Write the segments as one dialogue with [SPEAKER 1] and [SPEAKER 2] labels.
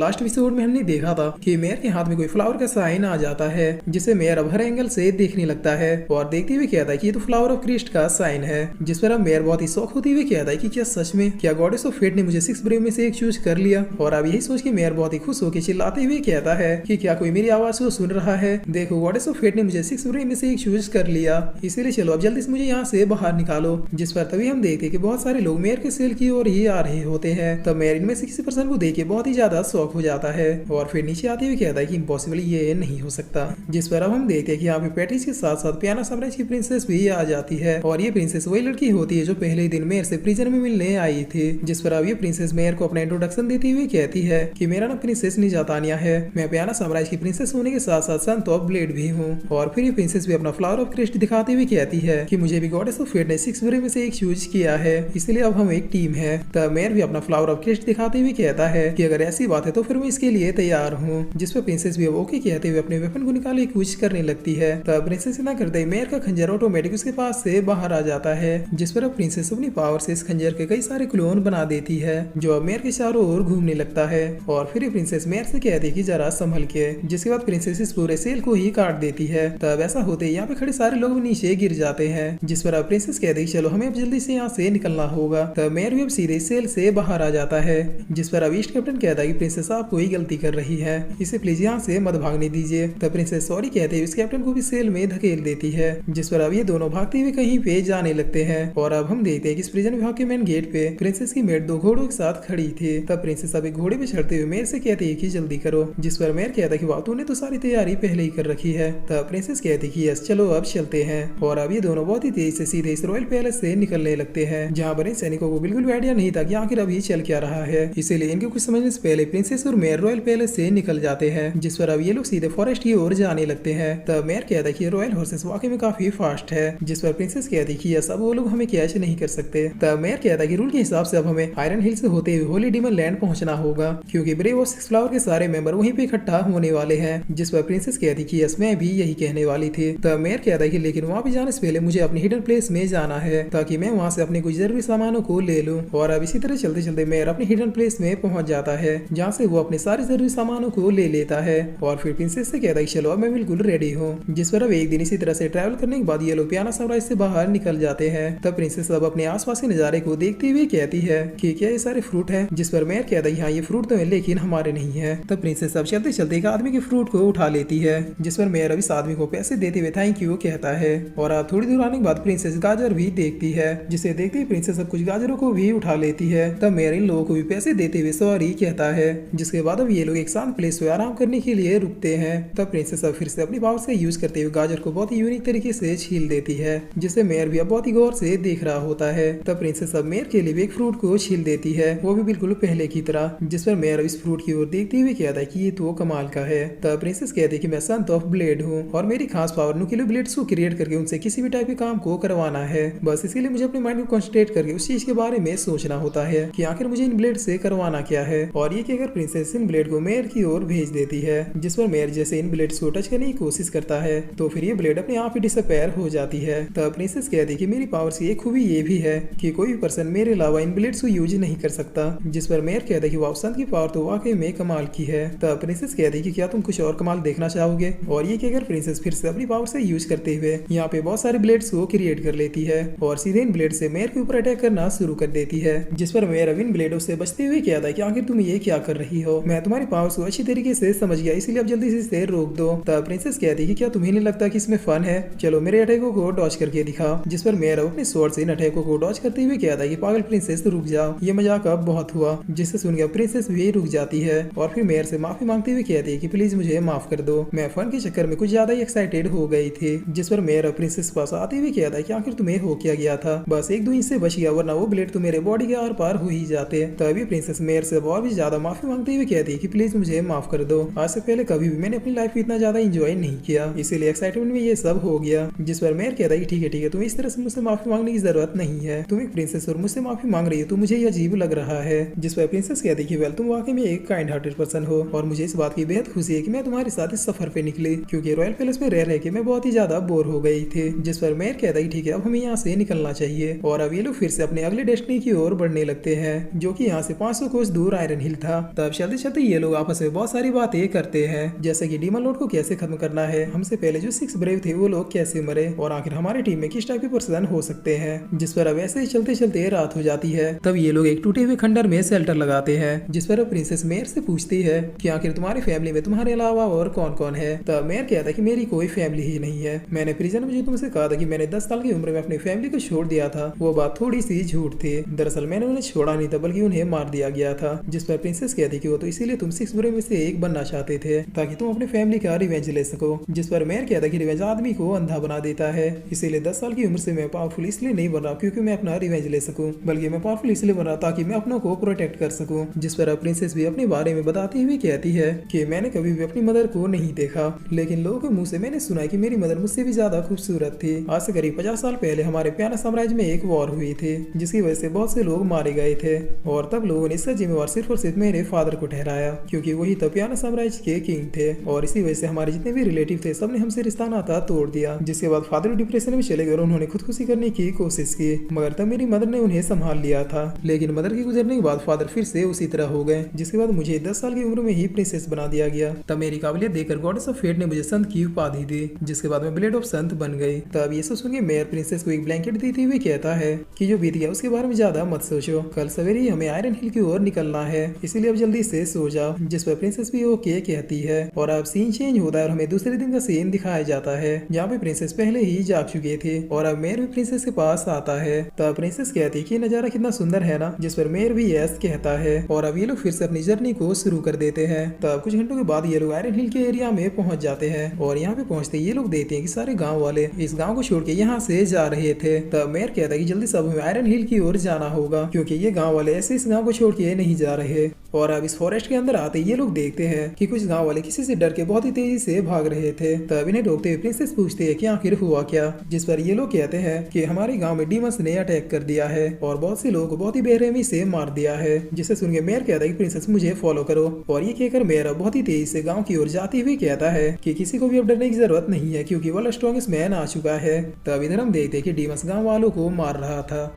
[SPEAKER 1] Last episode में हमने देखा था कि मेयर के हाथ में कोई फ्लावर का साइन आ जाता है, जिसे मेयर अब हर एंगल से देखने लगता है और देखते हुए कहता है कि ये तो फ्लावर ऑफ क्रिस्ट का साइन है। जिस पर अब मेयर बहुत ही शौक होते हुए कहता है कि क्या सच में, क्या गॉडेस ऑफ फेट ने मुझे 6 ब्रेव में से एक चूज कर लिया। और अब यही सोच के मेयर बहुत ही खुश होकर चिल्लाते हुए कहता है कि क्या कोई मेरी आवाज को सुन रहा है। देखो, गॉडेस ऑफ फेट ने मुझे 6 ब्रेव में से एक चूज कर लिया, इसीलिए चलो अब जल्दी से मुझे यहाँ से बाहर निकालो। जिस पर तभी हम देखते कि बहुत सारे लोग मेयर के सेल की ओर ही आ रहे होते हैं। तब मेयर इनमें से किसी पर्सन को देख के बहुत ही ज्यादा शौक हो जाता है और फिर नीचे आते हुए कहता है कि इम्पॉसिबल, ये नहीं हो सकता। जिस पर अब हम देखते हैं कि यहाँ पे पैट्रिस के साथ साथ पियाना साम्राज्य की प्रिंसेस भी आ जाती है और ये प्रिंसेस वही लड़की होती है जो पहले ही दिन मेयर से प्रिजन में मिलने आई थी। जिस पर अब ये प्रिंसेस मेयर को अपना इंट्रोडक्शन देती हुई कहती है कि मेरा नाम प्रिंसेस निजातानिया है, मैं पियाना साम्राज्य की प्रिंसेस होने के साथ साथ सन ऑफ ब्लेड भी हूँ। और फिर ये प्रिंसेस भी अपना फ्लावर ऑफ क्रिस्ट दिखाते हुए कहती है कि मुझे भी गॉडेस ऑफ फेट ने 6 ब्रेव में से एक चूज किया है, इसलिए अब हम एक टीम है। तब मेयर भी अपना फ्लावर ऑफ क्रिस्ट दिखाते हुए कहता है कि अगर ऐसी बात है तो फिर मैं इसके लिए तैयार हूँ। जिस पर प्रिंसेस भी अब ओके कहते हुए अपने वेपन को निकालने की कोशिश करने लगती है। तब प्रिंसेस इतना करते ही मेयर का खंजर ऑटोमेटिक उसके पास से बाहर आ जाता है। जिस पर अब प्रिंसेस अपनी पावर से इस खंजर के कई सारे क्लोन बना देती है जो अब मेयर के चारों ओर घूमने लगता है। और फिर प्रिंसेस मेयर से कहती है कि जरा संभल के। जिसके बाद प्रिंसेस इस पूरे सेल को ही काट देती है। तब ऐसा होते यहाँ पे खड़े सारे लोग नीचे गिर जाते हैं। जिस पर अब प्रिंसेस कहती है चलो हमें अब जल्दी से यहाँ से निकलना होगा। तब मेयर भी अब सीधे सेल से बाहर आ जाता है। जिस पर अब ईस्ट कैप्टन कहता है कि प्रिंसेस आप कोई गलती कर रही है, इसे प्लीज यहाँ से मत भागने दीजिए। तब प्रिंसेस सॉरी कहते हुए इस कैप्टन को भी सेल में धकेल देती है। जिस पर अब ये दोनों भागते हुए कहीं पे जाने लगते हैं। और अब हम देखते हैं कि इस प्रिजन विभाग के मेन गेट पे प्रिंसेस की मेट 2 घोड़ों के साथ खड़ी थी। तब प्रिंसेस अब एक घोड़े पे चढ़ते हुए मेयर से कहती है कि जल्दी करो। जिस पर मेयर कहता है कि वाह, तूने तो सारी तैयारी पहले ही कर रखी है। तब प्रिंसेस कहती है कि यस चलो अब चलते हैं। और अब ये दोनों बहुत ही तेज से सीधे इस रॉयल पैलेस से निकलने लगते हैं, जहाँ बने सैनिकों को बिल्कुल भी आइडिया नहीं था कि आखिर अभी चल क्या रहा है। इसीलिए इनके कुछ समझने से पहले प्रिंसेस और मेयर रॉयल पैलेस से निकल जाते हैं। जिस पर अब ये लोग सीधे फॉरेस्ट की ओर जाने लगते हैं। तब मेयर कहता है कि रॉयल हॉर्सेस वाकई में काफी फास्ट है। जिस पर प्रिंसेस कहती है कि यस अब वो लोग हमें कैच नहीं कर सकते। तब मेयर कहता है कि रूल के हिसाब से अब हमें आयरन हिल से होते हुए होली डीमन लैंड पहुंचना होगा, क्योंकि ब्रेव ऑफ 6 फ्लावर के सारे मेंबर वहीं पे इकट्ठा होने वाले हैं। जिस पर प्रिंसेस कहती है कि यस मैं भी यही कहने वाली थी। तब मेयर कहता है कि लेकिन वहाँ पे जाने से पहले मुझे अपनी हिडन प्लेस में जाना है ताकि मैं वहाँ से अपने कुछ जरूरी सामानों को ले लूं। और अब इसी तरह चलते चलते मेयर अपनी हिडन प्लेस में पहुंच जाता है, जहाँ से वो अपने सारे जरूरी सामानों को ले लेता है। और फिर प्रिंसेस से कहता है चलो अब मैं बिल्कुल रेडी हूँ। जिस पर अब एक दिन इसी तरह से ट्रैवल करने के बाद ये लोग पियाना साम्राज्य से बाहर निकल जाते हैं। तब प्रिंसेस अब अपने आसपास के नजारे को देखते हुए कहती है कि क्या ये सारे फ्रूट है। जिस पर मेयर कहता है हाँ ये फ्रूट तो है लेकिन हमारे नहीं है। तब प्रिंसेस अब चलते चलते एक आदमी के फ्रूट को उठा लेती है। जिस पर मेयर अब इस आदमी को पैसे देते हुए थैंक यू कहता है। और अब थोड़ी दूर आने के बाद प्रिंसेस गाजर भी देखती है, जिसे देखते ही प्रिंसेस अब कुछ गाजरों को भी उठा लेती है। तब मेयर इन लोगों को भी पैसे देते हुए सॉरी कहता है। जिसके बाद अब ये लोग एक शांत प्लेस पे आराम करने के लिए रुकते हैं। तब प्रिंसेस अब फिर से अपनी पावर से यूज करते हुए गाजर को बहुत ही यूनिक तरीके से छील देती है, जिसे मेयर भी अब बहुत ही गौर से देख रहा होता है। तब प्रिंसेस अब मेयर के लिए भी एक फ्रूट को छील देती है, वो भी बिल्कुल पहले की तरह। जिस पर मेयर इस फ्रूट की ओर देखते हुए कहता है कि ये तो कमाल का है। तब प्रिंसेस कहती है कि मैं सन ऑफ ब्लेड हूँ और मेरी खास पावर न्यूक्लियर ब्लेड्स को क्रिएट करके उनसे किसी भी टाइप के काम को करवाना है। बस इसके लिए मुझे अपने माइंड को कंसंट्रेट करके उस चीज के बारे में सोचना होता है कि आखिर मुझे इन ब्लेड से करवाना क्या है। और ये कहकर प्रिंसेस इन ब्लेड को मेयर की ओर भेज देती है। जिस पर मेयर जैसे इन ब्लेड्स को टच करने की कोशिश करता है तो फिर ये ब्लेड अपने आप ही डिसअपेयर हो जाती है। तब प्रिंसेस कहती है कि मेरी पावर की एक खूबी ये भी है कि कोई भी पर्सन मेरे अलावा इन ब्लेड्स को यूज नहीं कर सकता। जिस पर मेयर कहता है कि वाव सन की पावर तो वाकई में कमाल की है। तब प्रिंसेस कहती है कि क्या तुम कुछ और कमाल देखना चाहोगे। और ये कहकर प्रिंसेस फिर से अपनी पावर से यूज करते हुए यहाँ पे बहुत सारे ब्लेड्स को क्रिएट कर लेती है और सीधे इन ब्लेड से मेयर के ऊपर अटैक करना शुरू कर देती है। जिस पर मेयर अब इन ब्लेडों से बचते हुए कहता है कि आखिर तुम ये क्या कर रही हो, मैं तुम्हारी पावर्स को अच्छी तरीके से समझ गया, इसलिए अब जल्दी से इसे रोक दो। तब प्रिंसेस कहती है कि क्या तुम्हें नहीं लगता कि इसमें फन है, चलो मेरे अटैकों को डॉज करके दिखा। जिस पर मेयर अपने स्वॉर्ड से इन अटैकों को डॉज करते हुए कहता है कि पागल प्रिंसेस रुक जाओ, ये मजाक अब बहुत हुआ। जिससे सुनकर प्रिंसेस भी रुक जाती है और फिर मेयर से माफी मांगते हुए कहती है कि प्लीज मुझे माफ कर दो, मैं फन के चक्कर में कुछ ज्यादा ही एक्साइटेड हो गई थी। जिस पर मेयर प्रिंसेस पास आते हुए कहता है कि आखिर तुम्हें हो क्या गया था, बस 1-2 इंच से बच गया वरना वो ब्लेड तो मेरे बॉडी के आर पार हो ही जाते। तभी प्रिंसेस मेयर से और भी ज्यादा माफी मांगते हुए कहती है कि प्लीज मुझे माफ कर दो, आज से पहले कभी भी मैंने अपनी लाइफ में इतना ज्यादा एंजॉय नहीं किया, इसीलिए एक्साइटमेंट में ये सब हो गया। जिस पर मेयर कहता है कि ठीक है तुम्हें इस तरह से मुझसे माफी मांगने की जरूरत नहीं है, तुम एक प्रिंसेस और मुझसे माफी मांग रही हो तो मुझे ये अजीब लग रहा है। जिस पर प्रिंसेस कहती है कि वेल तुम वाकई में एक काइंड हार्टेड पर्सन हो और मुझे इस बात की बेहद खुशी है कि मैं तुम्हारे साथ इस सफर पे निकली, क्योंकि रॉयल पैलेस में रह के मैं बहुत ही ज्यादा बोर हो गई थी। जिस पर मेयर कहता है ठीक है अब हमें यहाँ से निकलना चाहिए। और अब ये लोग फिर से अपने अगले डेस्टिनी की ओर बढ़ने लगते हैं, जो कि यहाँ से 500 कोस दूर आयरन हिल था। तब चलते चलते ये लोग आपस में बहुत सारी बातें करते हैं, जैसे कि डीमन लॉर्ड को कैसे खत्म करना है, हमसे पहले जो 6 ब्रेव थे वो लोग कैसे मरे, और आखिर हमारी टीम में किस टाइप के पर्सन हो सकते हैं। जिस पर अब ऐसे ही चलते चलते रात हो जाती है। तब ये लोग एक टूटे हुए खंडर में शेल्टर लगाते हैं, जिस पर प्रिंसेस मेयर से पूछती है कि आखिर तुम्हारी फैमिली में तुम्हारे अलावा और कौन कौन है। तब मेयर कहता है कि मेरी कोई फैमिली ही नहीं है। मैंने प्रिजन में जो तुमसे कहा था कि मैंने 10 साल की उम्र में अपनी फैमिली को छोड़ दिया था, वो बात थोड़ी सी झूठ थी। दरअसल मैंने उन्हें छोड़ा नहीं था, बल्कि उन्हें मार दिया गया था। जिस पर प्रिंसेस कहती कि वो तो इसीलिए तुम 6 बुरे में से एक बनना चाहते थे, ताकि तुम अपनी फैमिली का रिवेंज ले सको। जिस पर मेयर कहता कि रिवेंज आदमी को अंधा बना देता है, इसीलिए 10 साल की उम्र से मैं पावरफुल इसलिए नहीं बन रहा क्योंकि मैं अपना रिवेंज ले सकूं, बल्कि मैं पावरफुल इसलिए बन रहा ताकि मैं अपनों को प्रोटेक्ट कर सकूं। जिस पर प्रिंसेस भी अपने बारे में बताती हुई कहती है कि मैंने कभी भी अपनी मदर को नहीं देखा, लेकिन लोगों के मुंह से मैंने सुना कि मेरी मदर मुझसे भी ज्यादा खूबसूरत थी। आज से करीब 50 साल पहले हमारे प्याना साम्राज्य में एक वॉर हुई थी, जिसकी वजह से बहुत से लोग मारे गए थे, और तब लोगों ने इसका जिम्मेवार सिर्फ और सिर्फ मेरे फादर को ठहराया, क्योंकि वही तब प्याना साम्राज्य के किंग थे। और इसी वजह से हमारे जितने भी रिलेटिव थे सबने हमसे रिश्ता नाता तोड़ दिया। जिसके बाद फादर डिप्रेशन में चले गए और उन्होंने खुदकुशी करने की कोशिश की, मगर तब मेरी मदर ने उन्हें संभाल लिया था। लेकिन मदर के गुजरने के बाद फादर फिर से उसी तरह हो गए, जिसके बाद मुझे 10 साल की उम्र में ही प्रिंसेस बना दिया गया। तब मेरी काबिलियत देखकर गॉडेस ऑफ फेट ने मुझे संत की उपाधि दी, जिसके बाद मैं ब्लेड ऑफ संत बन गई। तब ये सब सुनकर मेयर प्रिंसेस को एक ब्लैंकेट देते हुए कहता है कि जो बीत गया उसके बारे में ज्यादा मत सोचो, कल सवेरे ही हमें आयरन हिल की ओर निकलना है, इसीलिए अब जल्दी से सो जाओ। जिस पर प्रिंसेस भी ओके कहती है, और अब सीन चेंज होता है और हमें दूसरे दिन का सीन दिखाया जाता है, जहाँ पे प्रिंसेस पहले ही जाग चुके थे, और अब मेयर भी प्रिंसेस के पास आता है। तब प्रिंसेस कहती है कि नजारा कितना सुंदर है ना, जिस पर मेयर भी यस कहता है, और अब ये लोग फिर से अपनी जर्नी को शुरू कर देते हैं। तब कुछ घंटों के बाद ये लोग आयरन हिल के एरिया में पहुंच जाते हैं, और यहाँ पे पहुंचते ये लोग देखते हैं कि सारे गाँव वाले इस गाँव को छोड़ के यहाँ से जा रहे थे। तब मेयर कहता है कि जल्दी सब हमें आयरन हिल की ओर जाना होगा, क्योंकि ये गाँव वाले ऐसे इस गाँव को छोड़ के नहीं जा रहे। और अब इस फॉरेस्ट के अंदर आते ये लोग देखते हैं कि कुछ गांव वाले किसी से डर के बहुत ही तेजी से भाग रहे थे। तब इन्हें रोकते हुए प्रिंसेस पूछते हैं कि आखिर हुआ क्या। जिस पर ये लोग कहते हैं कि हमारे गांव में डीमंस ने अटैक कर दिया है और बहुत से लोगों को बहुत ही बेरहमी से मार दिया है। जिसे सुन के मेयर कहता है कि प्रिंसेस मुझे फॉलो करो, और ये कहकर मेयर बहुत ही तेजी से गाँव की ओर जाते हुए कहता है कि किसी को भी अब डरने की जरूरत नहीं है, क्योंकि वर्ल्ड स्ट्रॉन्गेस्ट मैन आ चुका है। तब इधर हम देखते हैं कि डीमंस गाँव वालों को मार रहा था।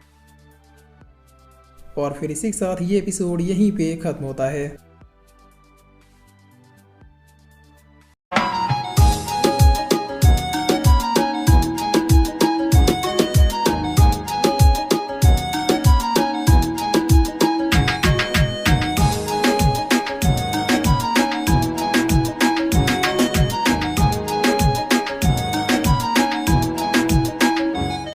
[SPEAKER 1] और फिर इसी के साथ ये एपिसोड यहीं पे खत्म होता है।